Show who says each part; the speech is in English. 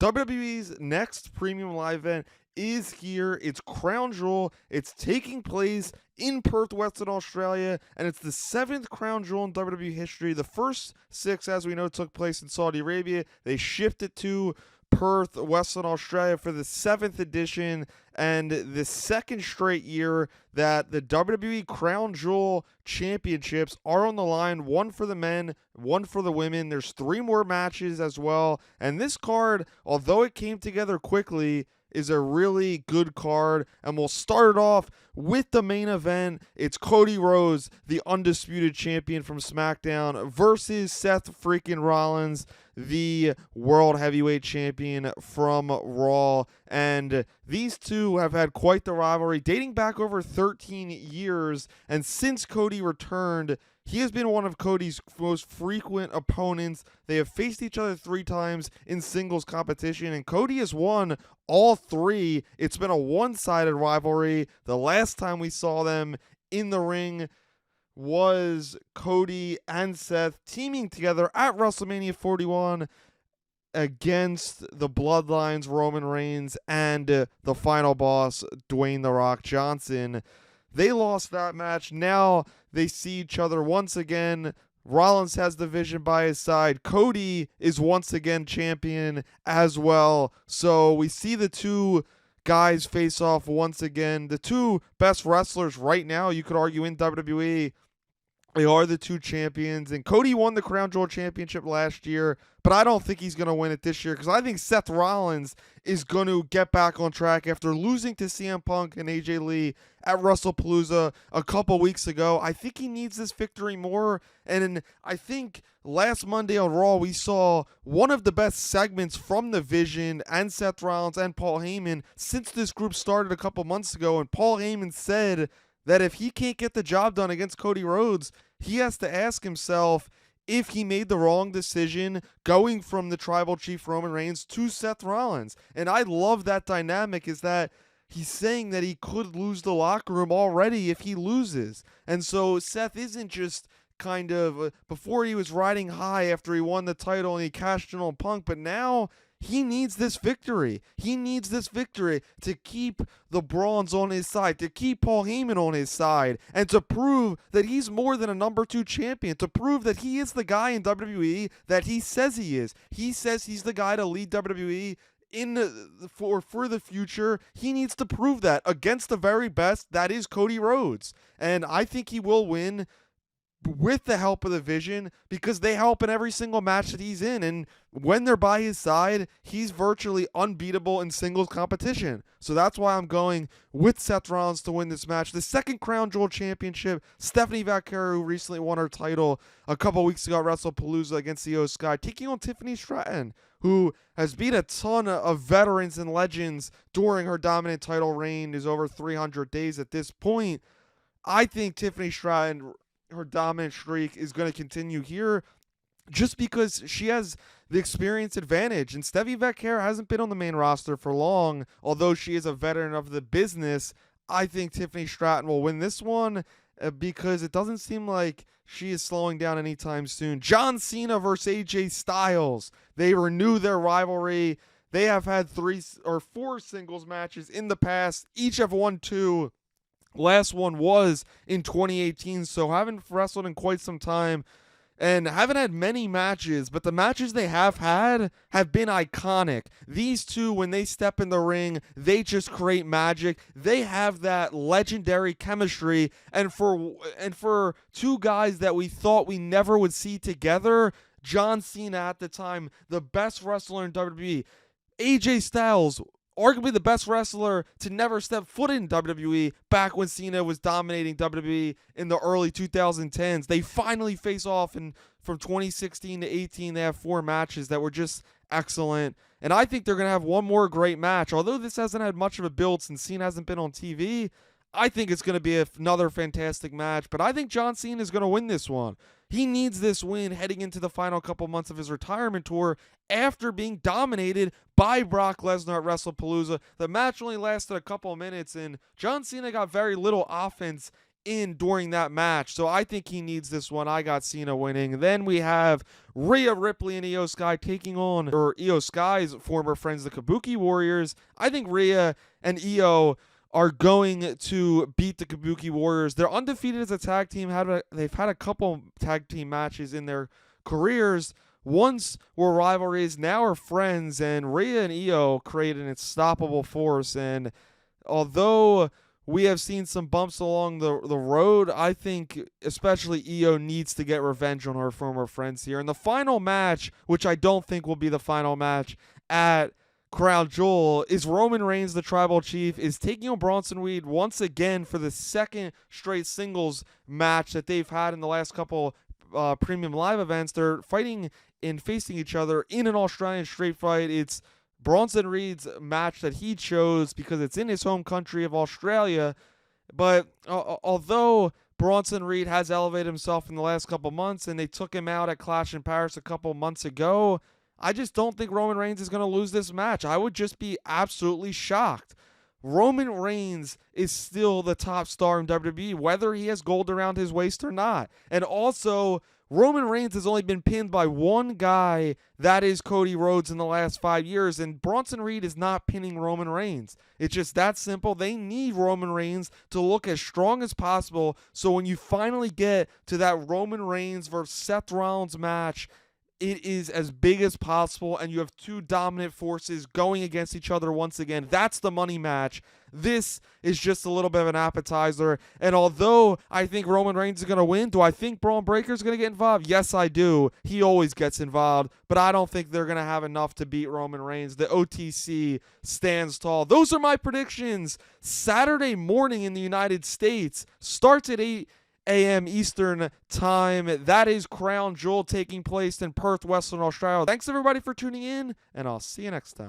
Speaker 1: WWE's next premium live event is here. It's Crown Jewel. It's taking place in Perth, Western Australia, and it's the 7th Crown Jewel in WWE history. The first 6, as we know, took place in Saudi Arabia. They shifted to Perth, Western Australia for the 7th edition and the second straight year that the WWE Crown Jewel Championships are on the line. One for the men, one for the women. There's 3 more matches as well. And this card, although it came together quickly, is a really good card, and we'll start it off with the main event. It's Cody Rhodes, the undisputed champion from SmackDown, versus Seth freaking Rollins, the world heavyweight champion from Raw. And these two have had quite the rivalry dating back over 13 years, and since Cody returned, he has been one of Cody's most frequent opponents. They have faced each other 3 times in singles competition, and Cody has won all 3. It's been a one-sided rivalry. The last time we saw them in the ring was Cody and Seth teaming together at WrestleMania 41 against the Bloodlines, Roman Reigns, and the final boss, Dwayne "The Rock" Johnson. They lost that match. Now they see each other once again. Rollins has the vision by his side. Cody is once again champion as well. So we see the two guys face off once again. The two best wrestlers right now, you could argue, in WWE. They are the 2 champions, and Cody won the Crown Jewel Championship last year, but I don't think he's going to win it this year because I think Seth Rollins is going to get back on track after losing to CM Punk and AJ Lee at WrestlePalooza a couple weeks ago. I think he needs this victory more, and I think last Monday on Raw we saw one of the best segments from The Vision and Seth Rollins and Paul Heyman since this group started a couple months ago, and Paul Heyman said that if he can't get the job done against Cody Rhodes, he has to ask himself if he made the wrong decision going from the Tribal Chief Roman Reigns to Seth Rollins. And I love that dynamic, is that he's saying that he could lose the locker room already if he loses. And so Seth isn't just kind of, before he was riding high after he won the title and he cashed in on Punk, but now he needs this victory. He needs this victory to keep the Brawns on his side, to keep Paul Heyman on his side, and to prove that he's more than a number 2 champion, to prove that he is the guy in WWE that he says he is. He says he's the guy to lead WWE for the future. He needs to prove that against the very best, that is Cody Rhodes. And I think he will win with the help of the Vision, because they help in every single match that he's in, and when they're by his side, he's virtually unbeatable in singles competition. So that's why I'm going with Seth Rollins to win this match. The second Crown Jewel Championship, Stephanie Vaquero, who recently won her title a couple weeks ago at WrestlePalooza against Io Sky, taking on Tiffany Stratton, who has beat a ton of veterans and legends during her dominant title reign, is over 300 days at this point. I think Tiffany Stratton, her dominant streak is going to continue here just because she has the experience advantage. And Steffi Vaquero hasn't been on the main roster for long, although she is a veteran of the business. I think Tiffany Stratton will win this one because it doesn't seem like she is slowing down anytime soon. John Cena versus AJ Styles. They renew their rivalry. They have had 3 or 4 singles matches in the past. Each have won 2. Last one was in 2018, so haven't wrestled in quite some time and haven't had many matches, but the matches they have had have been iconic. These two, when they step in the ring, they just create magic. They have that legendary chemistry, and for 2 guys that we thought we never would see together, John Cena at the time, the best wrestler in WWE, AJ Styles, arguably the best wrestler to never step foot in WWE back when Cena was dominating WWE in the early 2010s. They finally face off, and from 2016 to 18, they have 4 matches that were just excellent. And I think they're going to have one more great match. Although this hasn't had much of a build since Cena hasn't been on TV, I think it's going to be another fantastic match. But I think John Cena is going to win this one. He needs this win heading into the final couple months of his retirement tour after being dominated by Brock Lesnar at WrestlePalooza. The match only lasted a couple minutes, and John Cena got very little offense in during that match. So I think he needs this one. I got Cena winning. Then we have Rhea Ripley and Io Sky taking on, or Io Sky's former friends, the Kabuki Warriors. I think Rhea and Io are going to beat the Kabuki Warriors. They're undefeated as a tag team. They've had a couple tag team matches in their careers. Once were rivalries, now are friends, and Rhea and Io create an unstoppable force. And although we have seen some bumps along the road, I think especially Io needs to get revenge on her former friends here. And the final match, which I don't think will be the final match at Crown Jewel, is Roman Reigns, the Tribal Chief, is taking on Bronson Reed once again for the second straight singles match that they've had in the last couple premium live events. They're fighting and facing each other in an Australian straight fight. It's Bronson Reed's match that he chose because it's in his home country of Australia. But although Bronson Reed has elevated himself in the last couple months, and they took him out at Clash in Paris a couple months ago, I just don't think Roman Reigns is going to lose this match. I would just be absolutely shocked. Roman Reigns is still the top star in WWE, whether he has gold around his waist or not. And also, Roman Reigns has only been pinned by one guy, that is Cody Rhodes, in the last 5 years, and Bronson Reed is not pinning Roman Reigns. It's just that simple. They need Roman Reigns to look as strong as possible, so when you finally get to that Roman Reigns versus Seth Rollins match, it is as big as possible, and you have two dominant forces going against each other once again. That's the money match. This is just a little bit of an appetizer, and although I think Roman Reigns is going to win, do I think Braun Breaker is going to get involved? Yes, I do. He always gets involved, but I don't think they're going to have enough to beat Roman Reigns. The OTC stands tall. Those are my predictions. Saturday morning in the United States starts at 8 a.m. Eastern Time. That is Crown Jewel taking place in Perth, Western Australia. Thanks, everybody, for tuning in, and I'll see you next time.